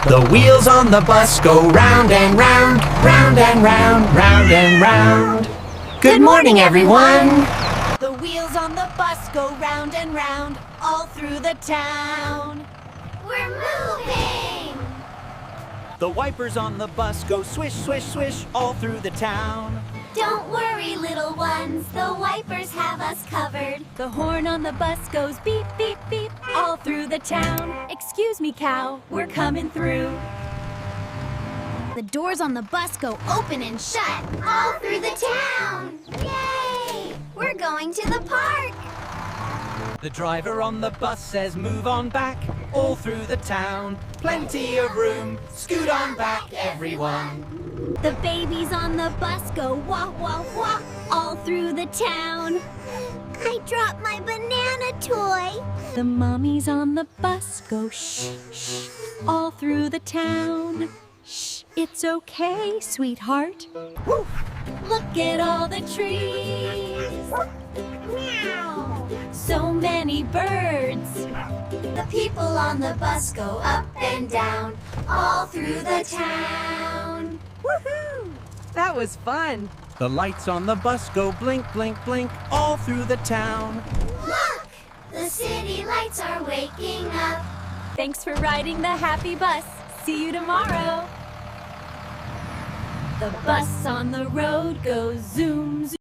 The wheels on the bus go round and round, round and round, round and round. Good morning, everyone. The wheels on the bus go round and round, all through the town. We're moving! The wipers on the bus go swish, swish, swish, all through the town. Don't worry, little ones, the wipers have us covered. The horn on the bus goes beep, beep, beep, all through the town. Excuse me, cow, we're coming through. The doors on the bus go open and shut, all through the town. Yay! We're going to the park. The driver on the bus says move on back, all through the town. Plenty of room, scoot on back, everyone. The babies on the bus go wah, wah, wah, all through the town. I dropped my banana toy. The mommies on the bus go shh, shh, all through the town. Shh, it's okay, sweetheart. Woo. Look at all the trees. Meow. So many birds. The people on the bus go up and down, all through the town. Woohoo! That was fun. The lights on the bus go blink, blink, blink, all through the town. Look! The city lights are waking up. Thanks for riding the happy bus. See you tomorrow. The bus on the road goes zoom, zoom.